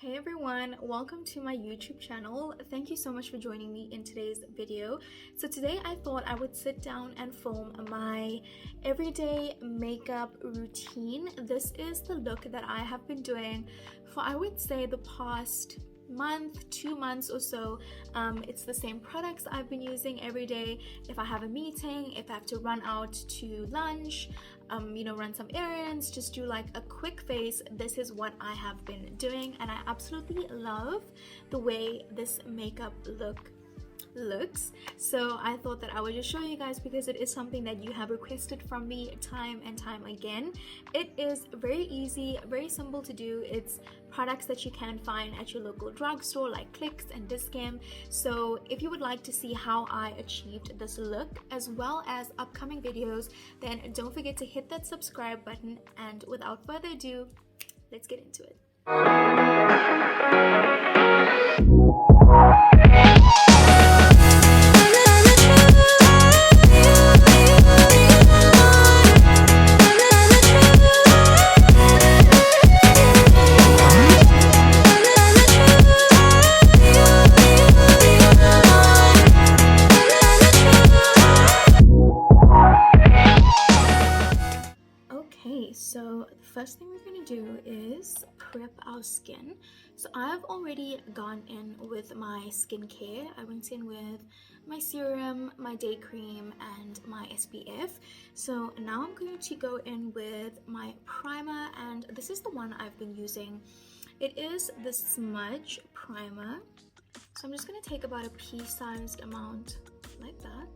Hey everyone, welcome to my YouTube channel. Thank you so much for joining me in today's video. So today I thought I would sit down and film my everyday makeup routine. This is the look that I have been doing for I would say the past month, 2 months or so. It's the same products I've been using every day. If I have a meeting, if I have to run out to lunch, run some errands, just do like a quick face, this is what I have been doing, and I absolutely love the way this makeup looks. So I thought that I would just show you guys because it is something that you have requested from me time and time again. It is very easy, very simple to do. It's products that you can find at your local drugstore like Clicks and Discam. So if you would like to see how I achieved this look as well as upcoming videos, then don't forget to hit that subscribe button, and without further ado, let's get into it. So the first thing we're going to do is prep our skin. So I've already gone in with my skincare. I went in with my serum, my day cream, and my SPF. So now I'm going to go in with my primer, and this is the one I've been using. It is the Smudge Primer. So I'm just going to take about a pea-sized amount like that.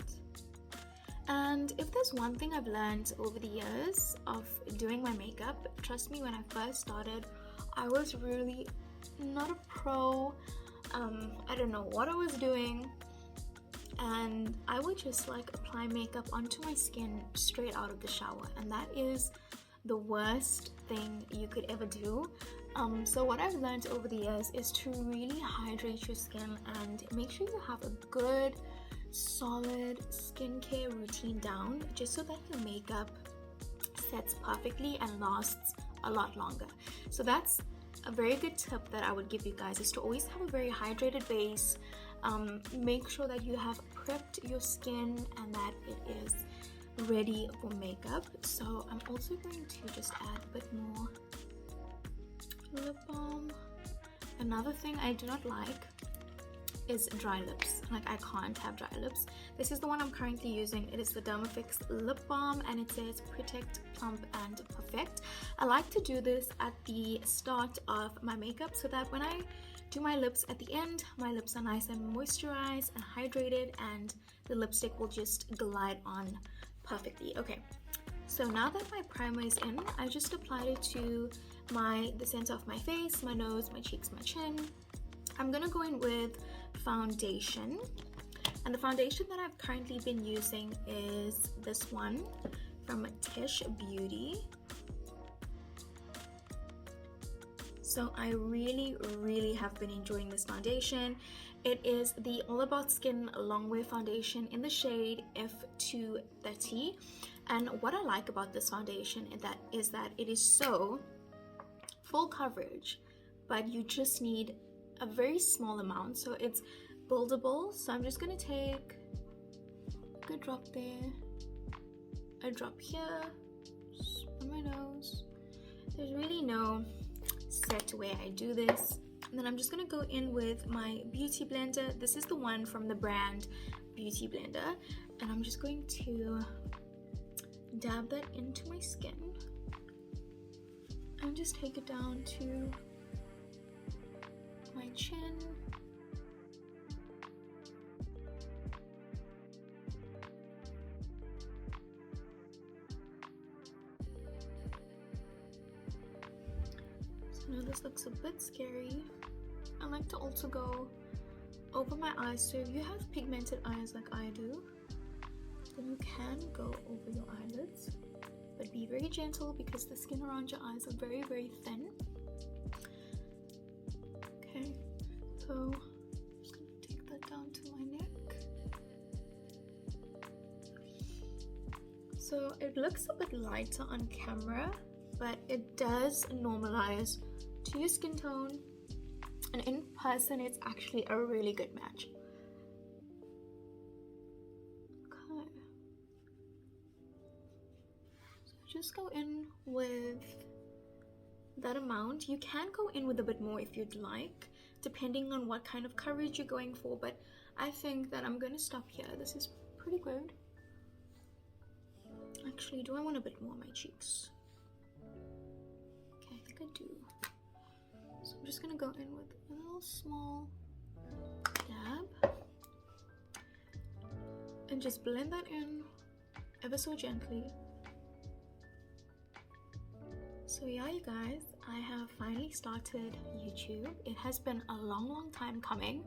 And if there's one thing I've learned over the years of doing my makeup, trust me, when I first started, I was really not a pro. I don't know what I was doing, and I would just like apply makeup onto my skin straight out of the shower, and that is the worst thing you could ever do. So what I've learned over the years is to really hydrate your skin and make sure you have a good solid skincare routine down, just so that your makeup sets perfectly and lasts a lot longer. So that's a very good tip that I would give you guys, is to always have a very hydrated base. Make sure that you have prepped your skin and that it is ready for makeup. So I'm also going to just add a bit more lip balm. Another thing I do not like is dry lips. Like, I can't have dry lips. This is the one I'm currently using. It is the Dermafix lip balm, and it says protect, plump, and perfect. I like to do this at the start of my makeup so that when I do my lips at the end, my lips are nice and moisturized and hydrated, and the lipstick will just glide on perfectly. Okay, so now that my primer is in, I just applied it to the center of my face, my nose, my cheeks, my chin. I'm gonna go in with foundation, and the foundation that I've currently been using is this one from Tesh Beauty. So I really have been enjoying this foundation. It is the All About Skin Longwear foundation in the shade F230, and what I like about this foundation is that it is so full coverage, but you just need a very small amount, so it's buildable. So I'm just gonna take a good drop there, a drop here on my nose. There's really no set way I do this. And then I'm just gonna go in with my beauty blender. This is the one from the brand Beauty Blender, and I'm just going to dab that into my skin and just take it down to my chin. So now this looks a bit scary. I like to also go over my eyes, so if you have pigmented eyes like I do, then you can go over your eyelids, but be very gentle because the skin around your eyes are very thin. Okay, so I'm just gonna take that down to my neck. So it looks a bit lighter on camera, but it does normalize to your skin tone and in person it's actually a really good match. Okay, so just go in with that amount. You can go in with a bit more if you'd like, depending on what kind of coverage you're going for, but I think that I'm going to stop here. This is pretty good. Actually, do I want a bit more on my cheeks? Okay, I think I do. So I'm just going to go in with a little small dab and just blend that in ever so gently. So yeah, you guys, I have finally started YouTube. It has been a long time coming,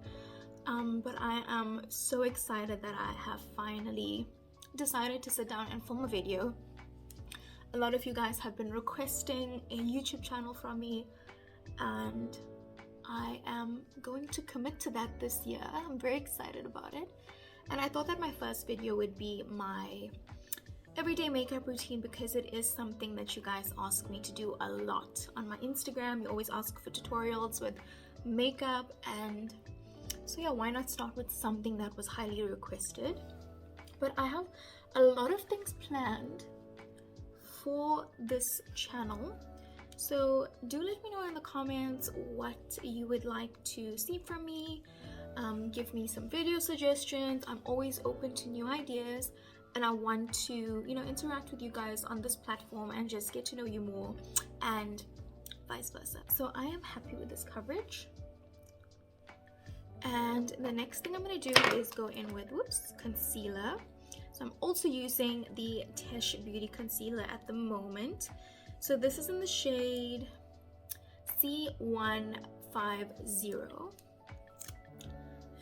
but I am so excited that I have finally decided to sit down and film a video. A lot of you guys have been requesting a YouTube channel from me, and I am going to commit to that this year. I'm very excited about it, and I thought that my first video would be my everyday makeup routine, because it is something that you guys ask me to do a lot on my Instagram. You always ask for tutorials with makeup, and so yeah, why not start with something that was highly requested. But I have a lot of things planned for this channel, so do let me know in the comments what you would like to see from me. Give me some video suggestions. I'm always open to new ideas, and I want to, you know, interact with you guys on this platform and just get to know you more, and vice versa. So I am happy with this coverage, and the next thing I'm going to do is go in with concealer. So I'm also using the Tesh Beauty Concealer at the moment. So this is in the shade C150,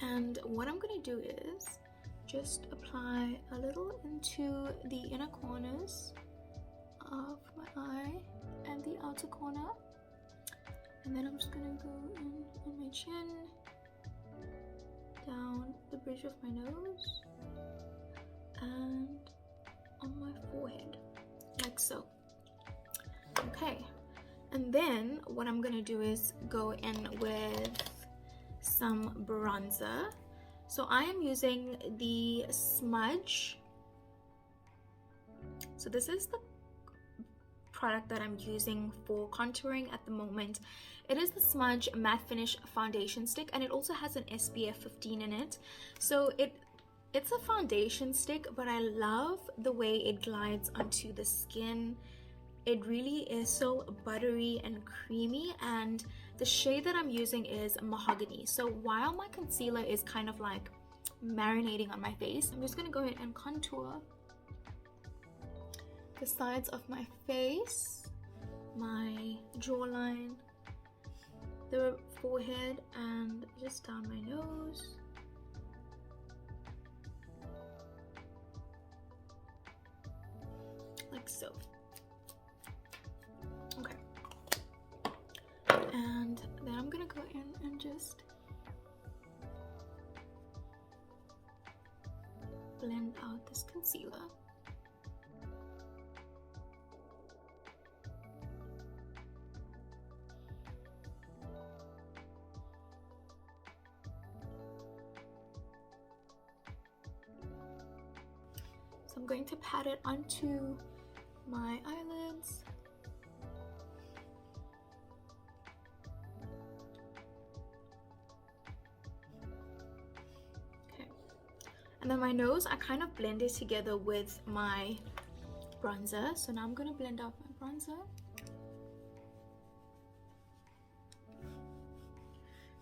and what I'm going to do is just apply a little into the inner corners of my eye and the outer corner, and then I'm just gonna go in on my chin, down the bridge of my nose, and on my forehead, like so. Okay, and then what I'm gonna do is go in with some bronzer. So I am using the Smudge. So this is the product that I'm using for contouring at the moment. It is the Smudge Matte Finish Foundation Stick, and it also has an SPF 15 in it. So it's a foundation stick, but I love the way it glides onto the skin. It really is so buttery and creamy, and the shade that I'm using is Mahogany. So while my concealer is kind of like marinating on my face, I'm just going to go ahead and contour the sides of my face, my jawline, the forehead, and just down my nose. Like so. Okay. And then I'm gonna go in and just blend out this concealer. So I'm going to pat it onto my eyelids. Okay. And then my nose, I kind of blend it together with my bronzer. So now I'm going to blend out my bronzer.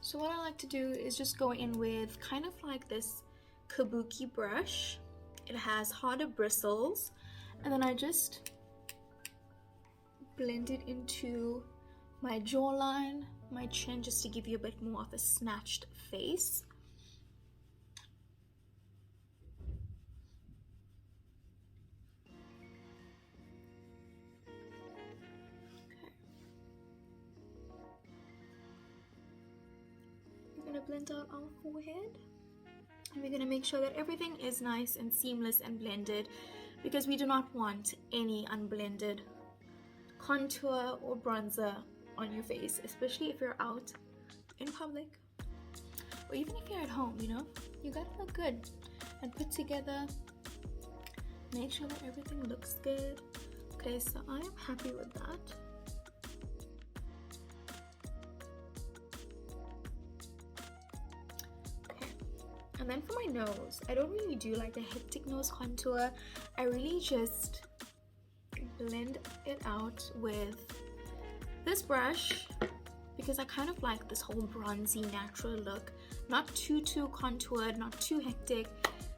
So what I like to do is just go in with kind of like this kabuki brush. It has harder bristles, and then I just blend it into my jawline, my chin, just to give you a bit more of a snatched face. Okay. We're gonna blend out our forehead. And we're going to make sure that everything is nice and seamless and blended, because we do not want any unblended contour or bronzer on your face, especially if you're out in public, or even if you're at home, you know, you gotta look good and put together. Make sure that everything looks good. Okay, so I am happy with that. Okay, and then for my nose, I don't really do like a hectic nose contour. I really just blend it out with this brush because I kind of like this whole bronzy natural look. Not too contoured, not too hectic.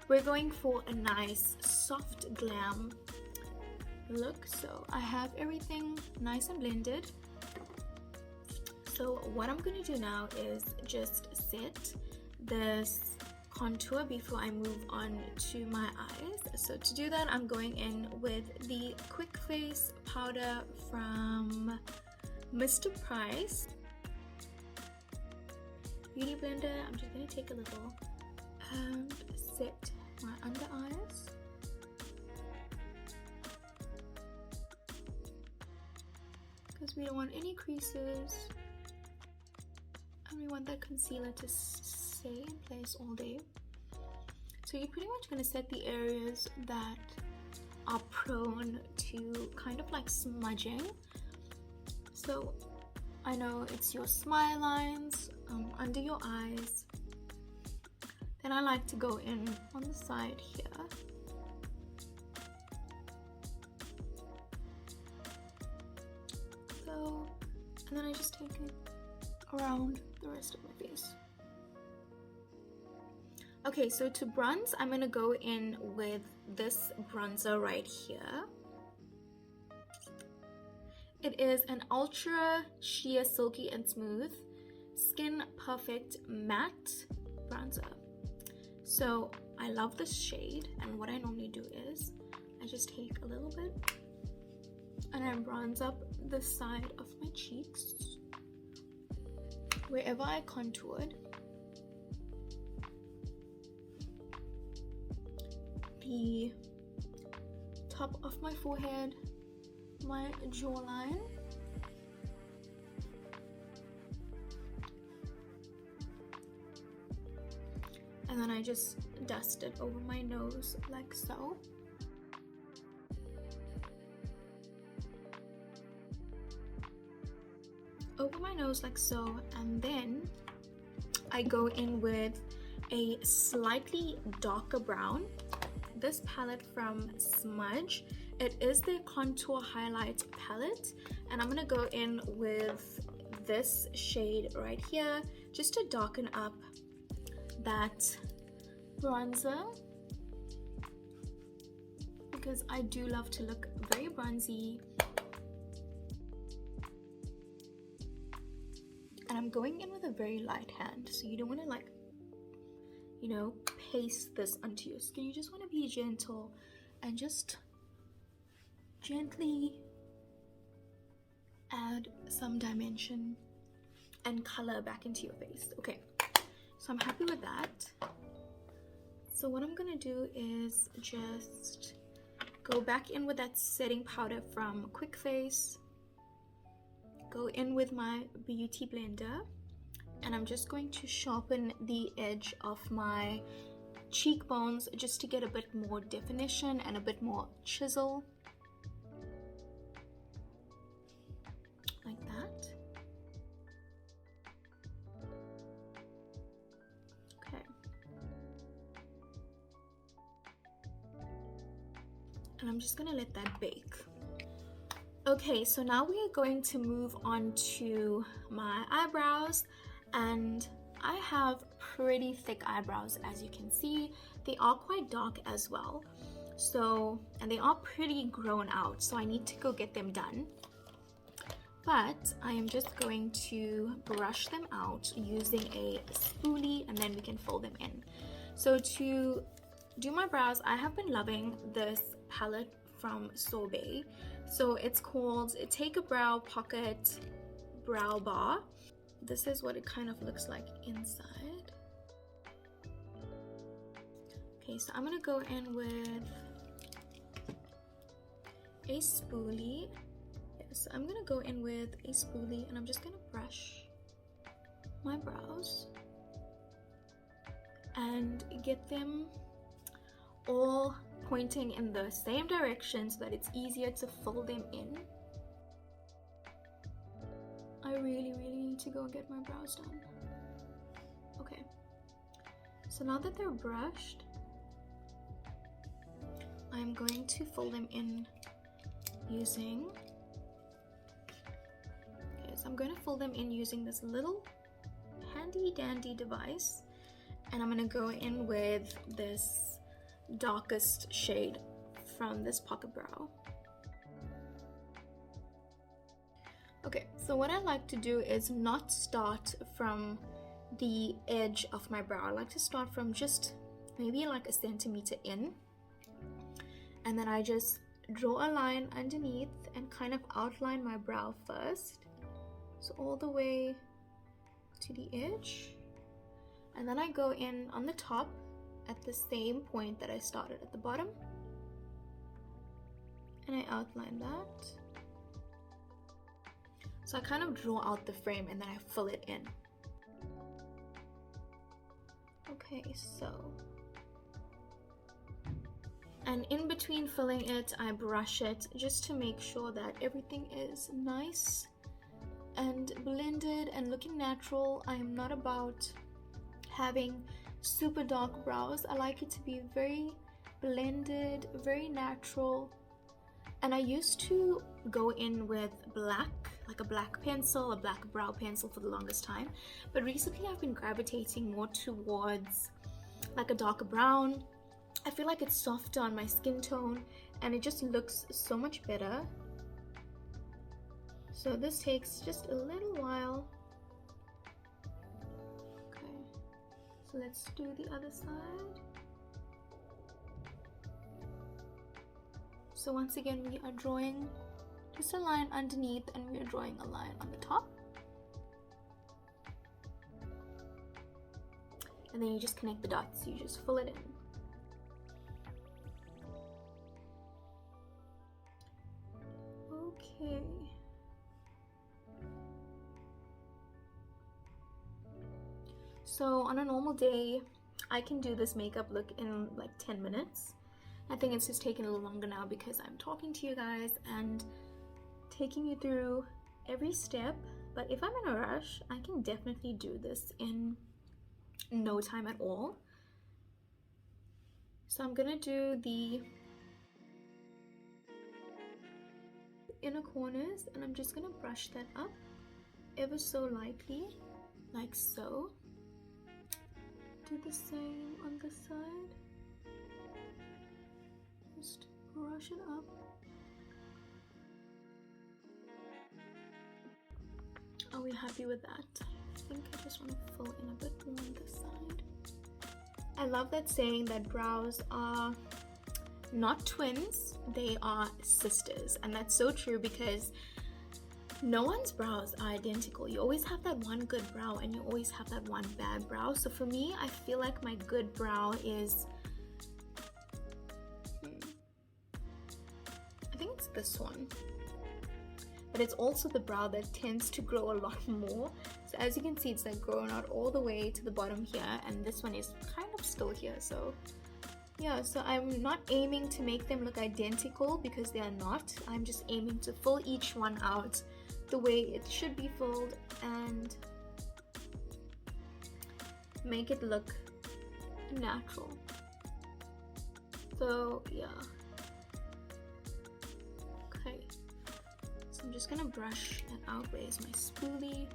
We're going for a nice soft glam look. So I have everything nice and blended. So what I'm going to do now is just set this contour before I move on to my eyes. So to do that, I'm going in with the Quick Face powder from Mr. Price Beauty Blender. I'm just going to take a little and set my under eyes. Because we don't want any creases. And we want that concealer to stay in place all day. So you're pretty much going to set the areas that are prone to kind of like smudging. So I know it's your smile lines, under your eyes. Then I like to go in on the side here. So, and then I just take it around the rest of my face. Okay, so to bronze, I'm gonna go in with this bronzer right here. It is an ultra sheer, silky and smooth Skin Perfect matte bronzer. So I love this shade, and what I normally do is I just take a little bit and I bronze up the side of my cheeks wherever I contoured. The top of my forehead, my jawline, and then I just dust it over my nose like so. Over my nose like so, and then I go in with a slightly darker brown. This palette from Smudge, it is the contour highlight palette, and I'm gonna go in with this shade right here just to darken up that bronzer, because I do love to look very bronzy. And I'm going in with a very light hand, so you don't want to like, you know, paste this onto your skin. You just want to be gentle and just gently add some dimension and color back into your face. Okay, so I'm happy with that. So what I'm gonna do is just go back in with that setting powder from Quick Face, go in with my beauty blender, and I'm just going to sharpen the edge of my cheekbones just to get a bit more definition and a bit more chisel, like that. Okay, and I'm just gonna let that bake. Okay, so now we are going to move on to my eyebrows, and I have pretty thick eyebrows, as you can see. They are quite dark as well, so, and they are pretty grown out, so I need to go get them done. But I am just going to brush them out using a spoolie, and then we can fold them in. So to do my brows, I have been loving this palette from Sorbet. So it's called Take a Brow Pocket Brow Bar. This is what it kind of looks like inside. Okay, so I'm gonna go in with a spoolie. Yes, I'm gonna go in with a spoolie, and I'm just gonna brush my brows and get them all pointing in the same direction so that it's easier to fill them in. I really need to go get my brows done. Okay, so now that they're brushed, I'm going to fill them in using, I'm going to fill them in using this little handy dandy device, and I'm going to go in with this darkest shade from this pocket brow. Okay, so what I like to do is not start from the edge of my brow. I like to start from just maybe like a centimeter in, and then I just draw a line underneath and kind of outline my brow first, so all the way to the edge, and then I go in on the top at the same point that I started at the bottom, and I outline that. So I kind of draw out the frame and then I fill it in. Okay, so, and in between filling it, I brush it just to make sure that everything is nice and blended and looking natural. I am not about having super dark brows. I like it to be very blended, very natural. And I used to go in with black, like a black pencil, a black brow pencil for the longest time, but recently I've been gravitating more towards like a darker brown. I feel like it's softer on my skin tone and it just looks so much better. So this takes just a little while. Okay, so let's do the other side. So once again, we are drawing just a line underneath and we are drawing a line on the top. And then you just connect the dots, you just fill it in. Okay. So on a normal day, I can do this makeup look in like 10 minutes. I think it's just taking a little longer now because I'm talking to you guys and taking you through every step. But if I'm in a rush, I can definitely do this in no time at all. So I'm gonna do the inner corners and I'm just gonna brush that up ever so lightly, like so. Do the same on this side. Just brush it up. Are we happy with that? I think I just want to fill in a bit more on this side. I love that saying that brows are not twins, they are sisters. And that's so true because no one's brows are identical. You always have that one good brow and you always have that one bad brow. So for me, I feel like my good brow is, I think it's this one. But it's also the brow that tends to grow a lot more. So as you can see, it's like growing out all the way to the bottom here, and this one is kind of still here. So yeah, so I'm not aiming to make them look identical because they are not. I'm just aiming to fill each one out the way it should be filled and make it look natural. So yeah. Okay. So I'm just gonna brush that out. Where's my spoolie?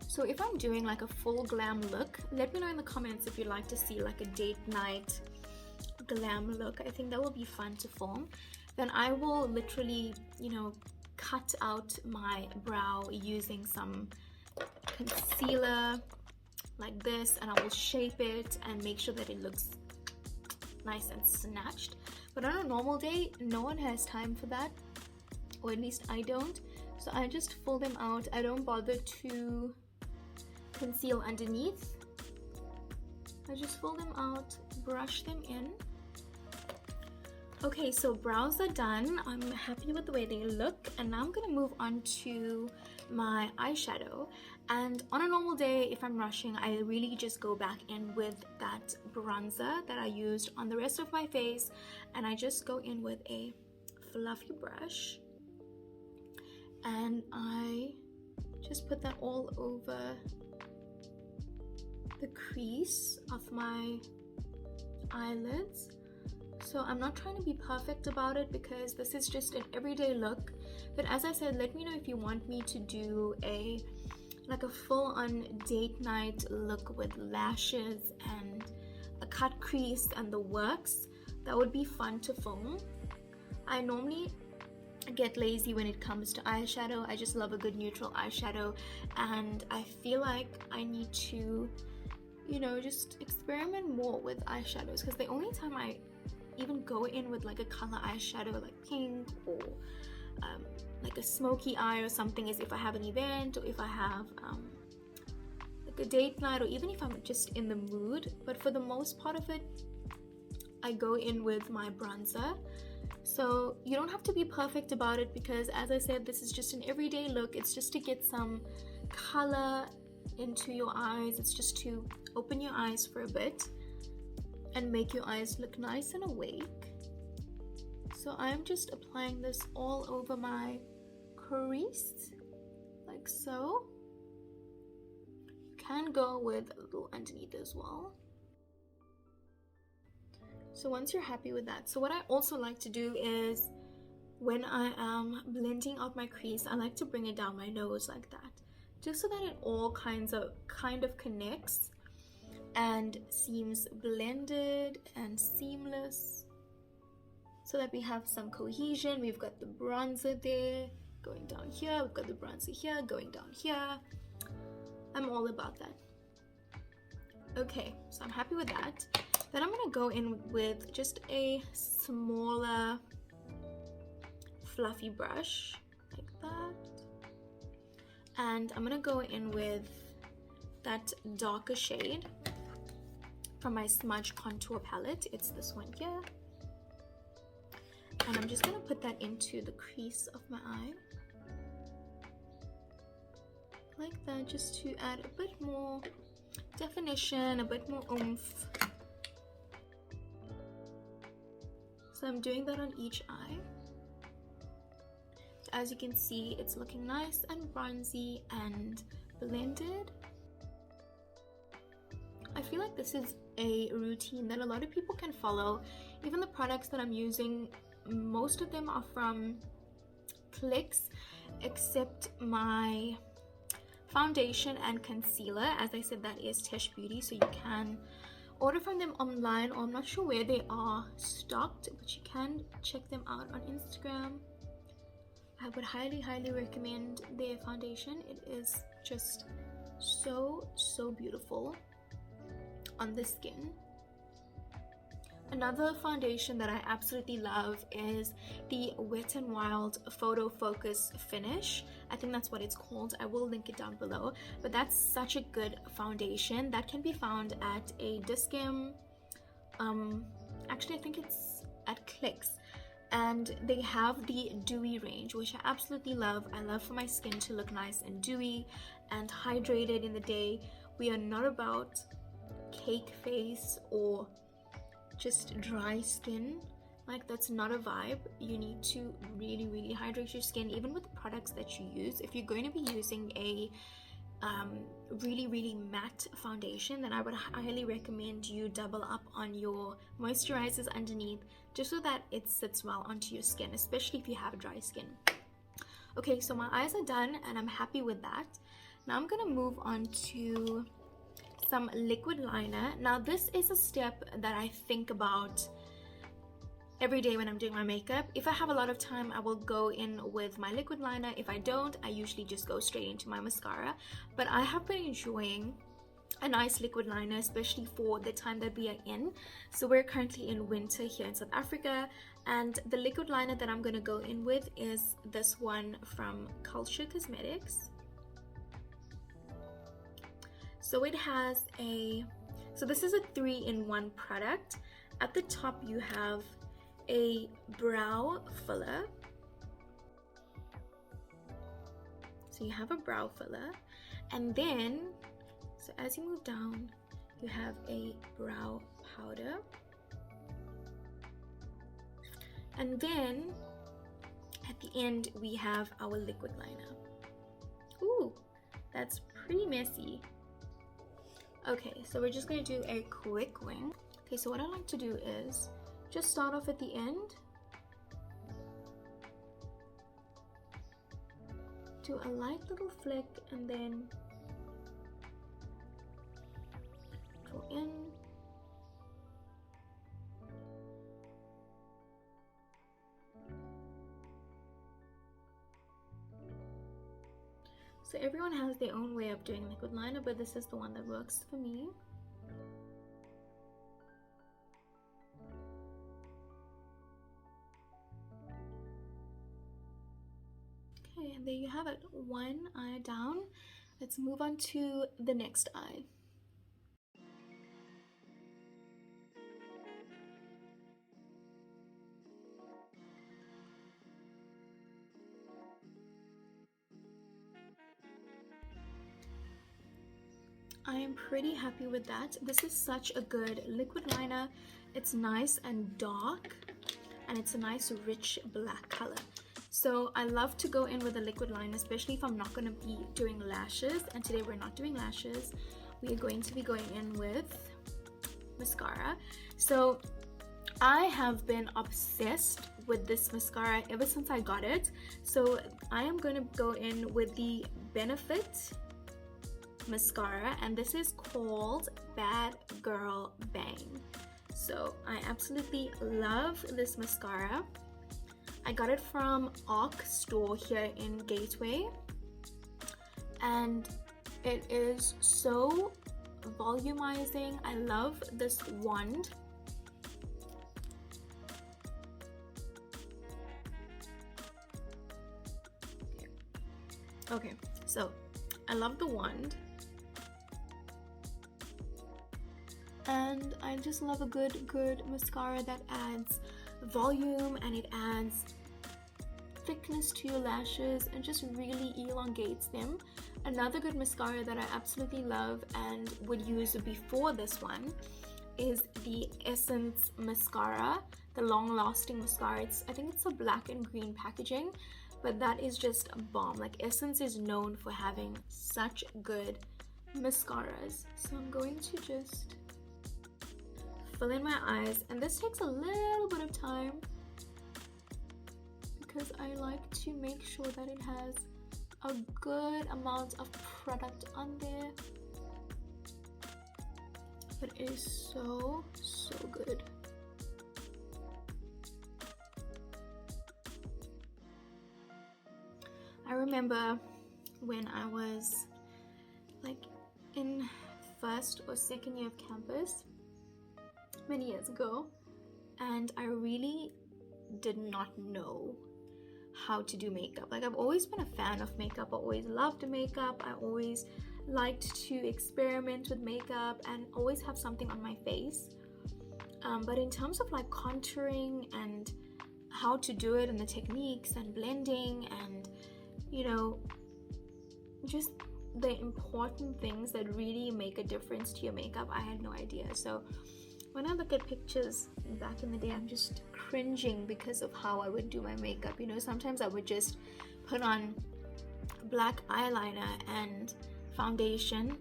So if I'm doing like a full glam look, let me know in the comments if you'd like to see like a date night glam look. I think that will be fun to film. Then I will literally, you know, cut out my brow using some concealer like this, and I will shape it and make sure that it looks nice and snatched. But on a normal day, no one has time for that, or at least I don't. So I just fill them out. I don't bother to conceal underneath. I just fill them out, brush them in. Okay, so brows are done. I'm happy with the way they look, and now I'm gonna move on to my eyeshadow, and on a normal day, if I'm rushing, I really just go back in with that bronzer that I used on the rest of my face, and I just go in with a fluffy brush and I just put that all over the crease of my eyelids. So I'm not trying to be perfect about it because this is just an everyday look, but as I said, let me know if you want me to do a full-on date night look with lashes and a cut crease and the works. That would be fun to film. I normally get lazy when it comes to eyeshadow. I just love a good neutral eyeshadow, and I feel like I need to, you know, just experiment more with eyeshadows, because the only time I even go in with like a color eyeshadow like pink or like a smoky eye or something is if I have an event, or if I have like a date night, or even if I'm just in the mood. But for the most part of it, I go in with my bronzer. So you don't have to be perfect about it, because as I said, this is just an everyday look. It's just to get some color into your eyes. It's just to open your eyes for a bit and make your eyes look nice and awake. So I'm just applying this all over my crease, like so. You can go with a little underneath as well. So once you're happy with that, so what I also like to do is when I am blending out my crease, I like to bring it down my nose like that, just so that it all kind of connects and seems blended and seamless, so that we have some cohesion. We've got the bronzer there going down here, we've got the bronzer here going down here. I'm all about that. Okay, so I'm happy with that. Then I'm gonna go in with just a smaller fluffy brush like that, and I'm gonna go in with that darker shade from my Smudge contour palette. It's this one here, and I'm just gonna put that into the crease of my eye like that, just to add a bit more definition, a bit more oomph. So I'm doing that on each eye. So as you can see, it's looking nice and bronzy and blended. I feel like this is a routine that a lot of people can follow. Even the products that I'm using, most of them are from Clicks, except my foundation and concealer. As I said, that is Tesh Beauty, so you can order from them online, or I'm not sure where they are stocked, but you can check them out on Instagram. I would highly recommend their foundation. It is just so beautiful on the skin. Another foundation that I absolutely love is the Wet n Wild Photo Focus Finish. I think that's what it's called. I will link it down below. But that's such a good foundation that can be found at a Discam. Actually, I think it's at Clicks. And they have the dewy range, which I absolutely love. I love for my skin to look nice and dewy and hydrated in the day. We are not about cake face or just dry skin. Like, that's not a vibe. You need to really hydrate your skin, even with the products that you use. If you're going to be using a really matte foundation, then I would highly recommend you double up on your moisturizers underneath, just so that it sits well onto your skin, especially if you have dry skin. Okay, so my eyes are done and I'm happy with that. Now I'm gonna move on to some liquid liner. Now this is a step that I think about every day when I'm doing my makeup. If I have a lot of time, I will go in with my liquid liner. If I don't, I usually just go straight into my mascara. But I have been enjoying a nice liquid liner, especially for the time that we are in. So we're currently in winter here in South Africa, and the liquid liner that I'm going to go in with is this one from Kulture Kosmetics. So it has so this is a 3-in-1 product. At the top you have a brow filler. So you have a brow filler, and then, so as you move down, you have a brow powder, and then at the end we have our liquid liner. Ooh, that's pretty messy. Okay, so we're just going to do a quick wing. Okay, so what I like to do is just start off at the end, do a light little flick, and then draw in. So everyone has their own way of doing liquid liner, but this is the one that works for me. Okay, and there you have it, one eye down. Let's move on to the next eye. I am pretty happy with that. This is such a good liquid liner. It's nice and dark, and it's a nice rich black color. So I love to go in with a liquid liner, especially if I'm not going to be doing lashes, and today we're not doing lashes. We are going to be going in with mascara. So I have been obsessed with this mascara ever since I got it. So I am going to go in with the Benefit mascara, and this is called Bad Girl Bang. So I absolutely love this mascara. I got it from ARC store here in Gateway, and it is so volumizing. I love this wand. Okay, so I love the wand, and I just love a good mascara that adds volume, and it adds thickness to your lashes and just really elongates them. Another good mascara that I absolutely love and would use before this one is the Essence mascara, the long lasting mascara. I think it's a black and green packaging, but that is just a bomb. Like, Essence is known for having such good mascaras. So I'm going to just fill in my eyes, and this takes a little bit of time because I like to make sure that it has a good amount of product on there, but it is so good. I remember when I was like in first or second year of campus many years ago, and I really did not know how to do makeup. Like, I've always been a fan of makeup. I always loved makeup. I always liked to experiment with makeup and always have something on my face. But in terms of like contouring and how to do it and the techniques and blending and, you know, just the important things that really make a difference to your makeup, I had no idea. So when I look at pictures back in the day, I'm just cringing because of how I would do my makeup. You know, sometimes I would just put on black eyeliner and foundation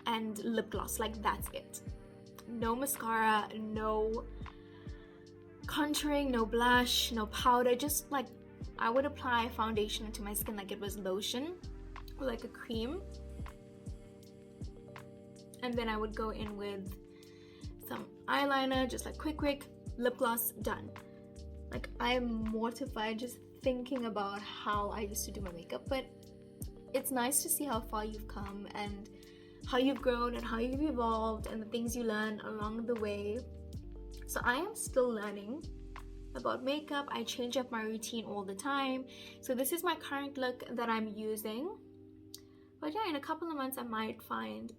and lip gloss, like that's it. No mascara, no contouring, no blush, no powder. Just like, I would apply foundation to my skin like it was lotion or like a cream, and then I would go in with some eyeliner, just like quick lip gloss, done. Like, I am mortified just thinking about how I used to do my makeup, but it's nice to see how far you've come and how you've grown and how you've evolved and the things you learn along the way. So I am still learning about makeup. I change up my routine all the time. So this is my current look that I'm using, but yeah, in a couple of months I might find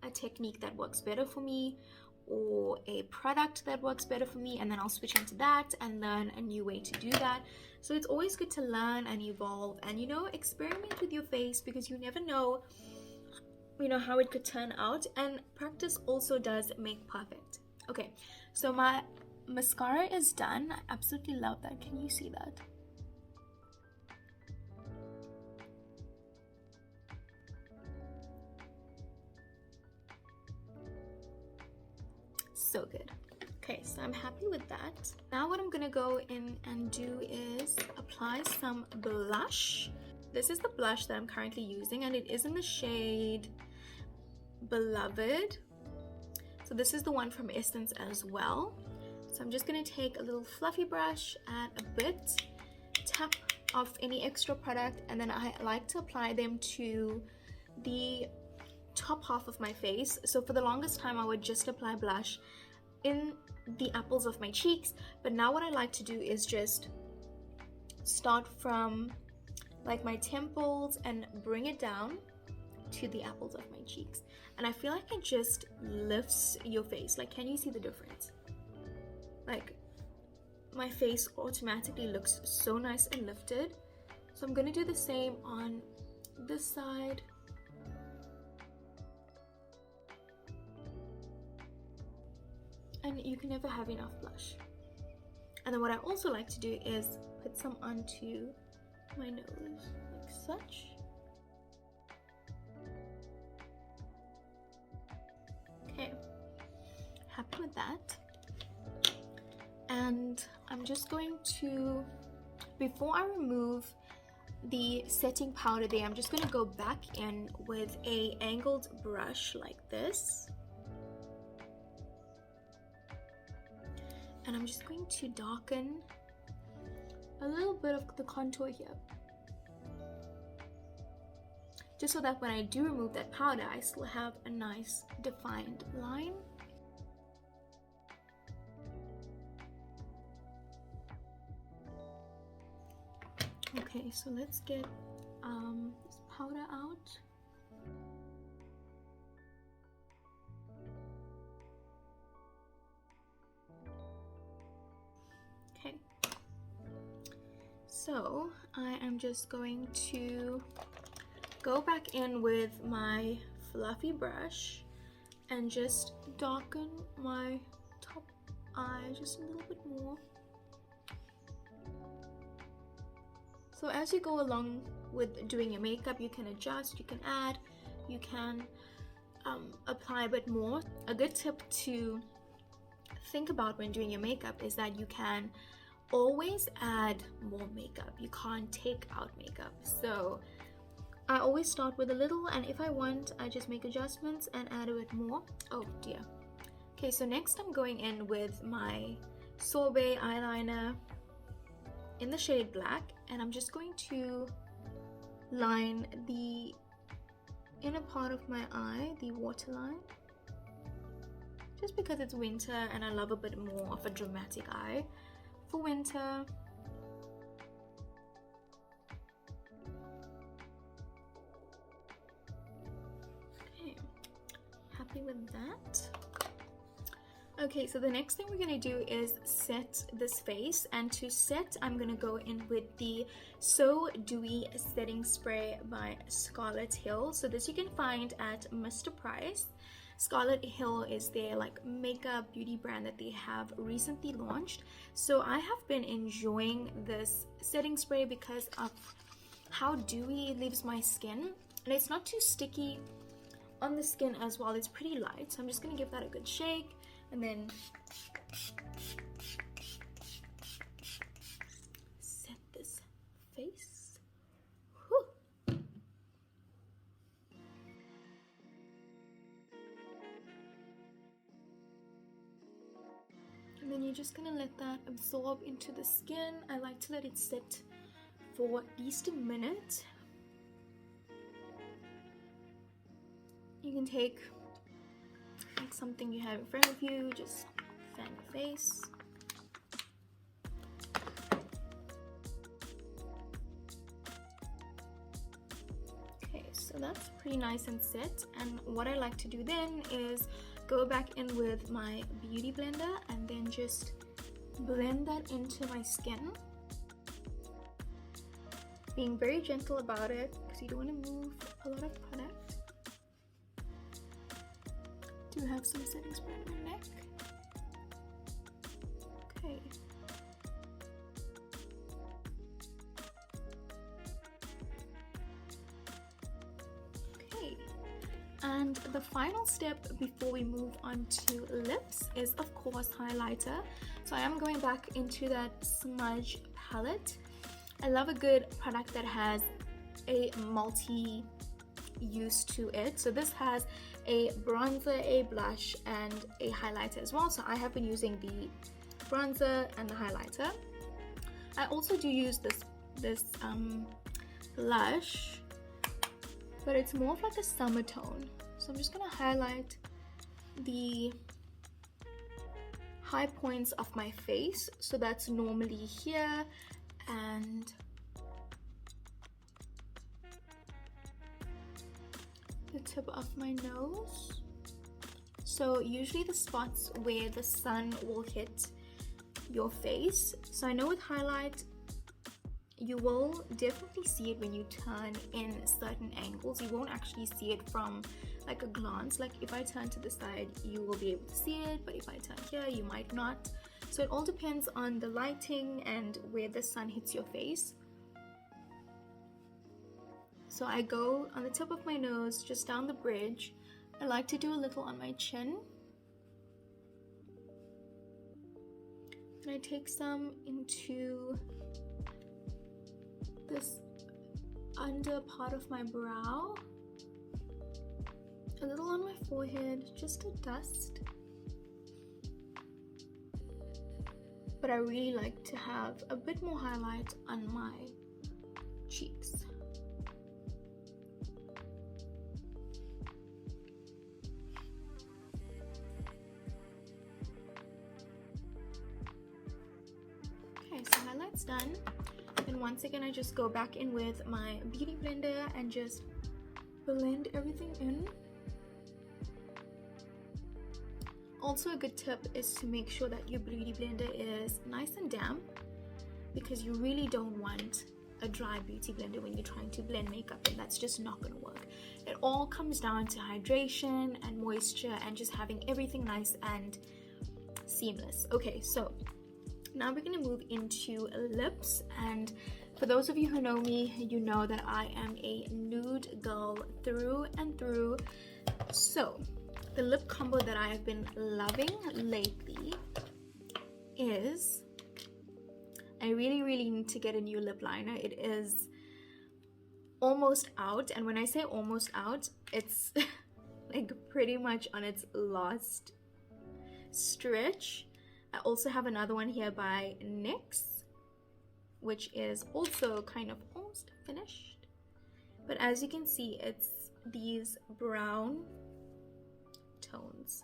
a technique that works better for me, or a product that works better for me, and then I'll switch into that and learn a new way to do that. So it's always good to learn and evolve and, you know, experiment with your face, because you never know, you know, how it could turn out, and practice also does make perfect. Okay, so my mascara is done. I absolutely love that. Can you see that? So good. Okay, so I'm happy with that. Now what I'm gonna go in and do is apply some blush. This is the blush that I'm currently using, and it is in the shade Beloved. So this is the one from Essence as well. So I'm just gonna take a little fluffy brush, add a bit, tap off any extra product, and then I like to apply them to the top half of my face. So for the longest time I would just apply blush in the apples of my cheeks, but now what I like to do is just start from like my temples and bring it down to the apples of my cheeks, and I feel like it just lifts your face. Like, can you see the difference? Like, my face automatically looks so nice and lifted. So I'm gonna do the same on this side. And you can never have enough blush. And then what I also like to do is put some onto my nose, like such. Okay, happy with that. And I'm just going to, before I remove the setting powder there, I'm just going to go back in with a angled brush like this. And I'm just going to darken a little bit of the contour here, just so that when I do remove that powder, I still have a nice defined line. Okay, so let's get this powder out. Okay, so I am just going to go back in with my fluffy brush and just darken my top eye just a little bit more. So as you go along with doing your makeup, you can adjust, you can add, you can apply a bit more. A good tip to think about when doing your makeup is that you can always add more makeup. You can't take out makeup. So I always start with a little, and if I want, I just make adjustments and add a bit more. Oh dear. Okay, so next I'm going in with my Sorbet eyeliner in the shade Black, and I'm just going to line the inner part of my eye, the waterline, just because it's winter and I love a bit more of a dramatic eye for winter. Okay, happy with that. Okay, so the next thing we're going to do is set this face, and to set I'm going to go in with the So Dewy setting spray by Scarlet Hill. So this you can find at Mr. Price. Scarlet Hill is their like makeup beauty brand that they have recently launched. So I have been enjoying this setting spray because of how dewy it leaves my skin, and it's not too sticky on the skin as well. It's pretty light, so I'm just going to give that a good shake. And then set this face. Whew. And then you're just gonna let that absorb into the skin. I like to let it sit for at least a minute. You can take like something you have in front of you, just fan your face. Okay, so that's pretty nice and set, and what I like to do then is go back in with my beauty blender and then just blend that into my skin. Being very gentle about it because you don't want to move a lot of product. Do have some setting spray on my neck. Okay. Okay. And the final step before we move on to lips is of course highlighter. So I am going back into that Smudge palette. I love a good product that has a multi-use to it. So this has a bronzer, a blush, and a highlighter as well. So I have been using the bronzer and the highlighter. I also do use this blush, but it's more of like a summer tone. So I'm just gonna highlight the high points of my face. So that's normally here and the tip of my nose. So usually the spots where the sun will hit your face. So I know with highlight you will definitely see it when you turn in certain angles. You won't actually see it from like a glance. Like if I turn to the side you will be able to see it, but if I turn here you might not. So it all depends on the lighting and where the sun hits your face. So I go on the tip of my nose, just down the bridge. I like to do a little on my chin. And I take some into this under part of my brow. A little on my forehead, just a dust. But I really like to have a bit more highlight on my cheeks. Okay, so highlight's done. And once again, I just go back in with my beauty blender and just blend everything in. Also a good tip is to make sure that your beauty blender is nice and damp, because you really don't want a dry beauty blender when you're trying to blend makeup, and that's just not going to work. It all comes down to hydration and moisture and just having everything nice and seamless. Okay, so now we're going to move into lips, and for those of you who know me, you know that I am a nude girl through and through. So the lip combo that I have been loving lately is, I really need to get a new lip liner. It is almost out, and when I say almost out, it's like pretty much on its last stretch. I also have another one here by NYX, which is also kind of almost finished. But as you can see, it's these brown tones.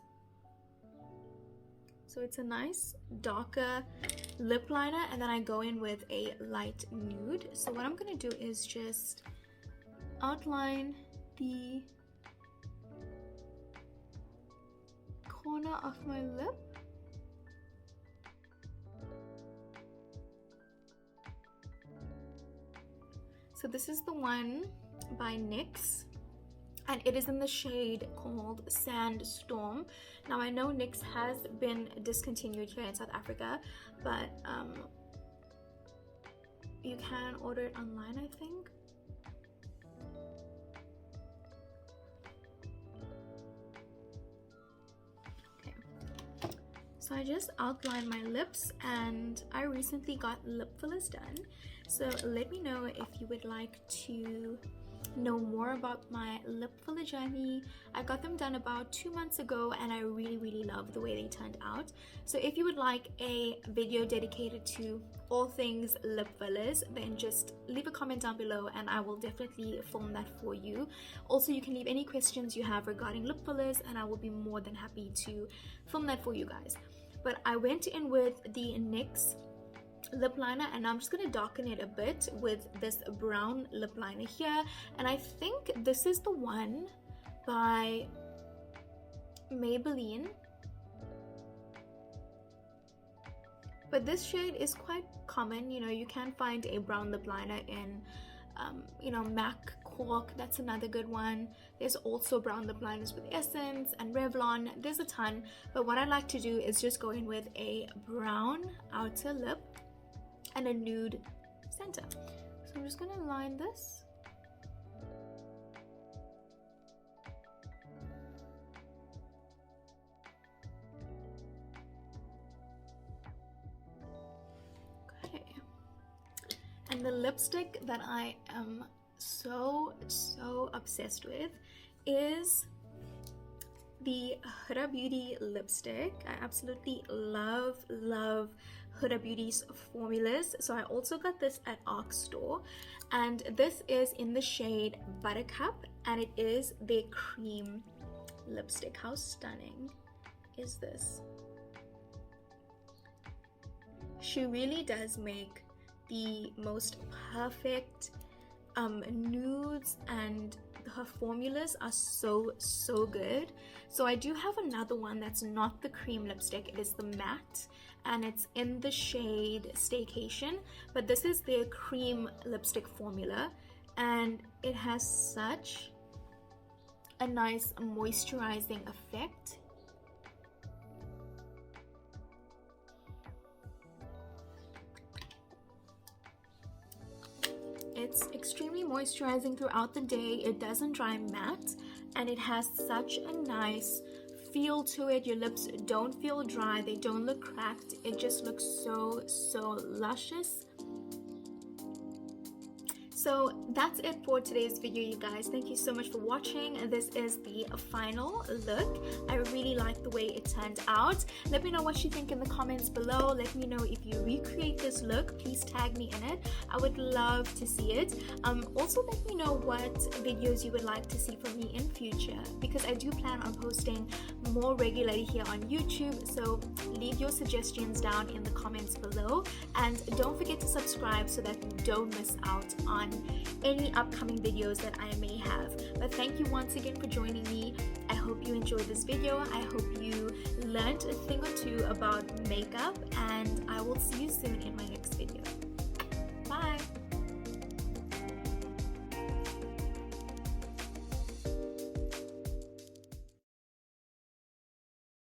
So it's a nice darker lip liner, and then I go in with a light nude. So what I'm going to do is just outline the corner of my lip. So this is the one by NYX, and it is in the shade called Sandstorm. Now I know NYX has been discontinued here in South Africa, but you can order it online, I think. Okay, so I just outlined my lips, and I recently got lip fillers done. So let me know if you would like to know more about my lip filler journey. I got them done about 2 months ago, and I really love the way they turned out. So if you would like a video dedicated to all things lip fillers, then just leave a comment down below and I will definitely film that for you. Also, you can leave any questions you have regarding lip fillers and I will be more than happy to film that for you guys. But I went in with the NYX lip liner, and I'm just going to darken it a bit with this brown lip liner here, and I think this is the one by Maybelline, but this shade is quite common. You know, you can find a brown lip liner in you know, MAC Cork, that's another good one. There's also brown lip liners with Essence and Revlon. There's a ton, but what I like to do is just go in with a brown outer lip and a nude center. So I'm just gonna line this. Okay. And the lipstick that I am so obsessed with is the Huda Beauty lipstick. I absolutely love Huda Beauty's formulas. So I also got this at ARC store, and this is in the shade Buttercup, and it is their cream lipstick. How stunning is this? She really does make the most perfect nudes, and her formulas are so good. So I do have another one that's not the cream lipstick, it is the matte, and it's in the shade Staycation, but this is their cream lipstick formula, and it has such a nice moisturizing effect. It's extremely moisturizing throughout the day. It doesn't dry matte, and it has such a nice feel to it. Your lips don't feel dry, they don't look cracked. It just looks so luscious. So that's it for today's video, you guys. Thank you so much for watching. This is the final look. I really like the way it turned out. Let me know what you think in the comments below. Let me know if you recreate this look. Please tag me in it. I would love to see it. Also, let me know what videos you would like to see from me in future, because I do plan on posting more regularly here on YouTube. So leave your suggestions down in the comments below, and don't forget to subscribe so that you don't miss out on any upcoming videos that I may have. But thank you once again for joining me. I hope you enjoyed this video. I hope you learned a thing or two about makeup, and I will see you soon in my next video.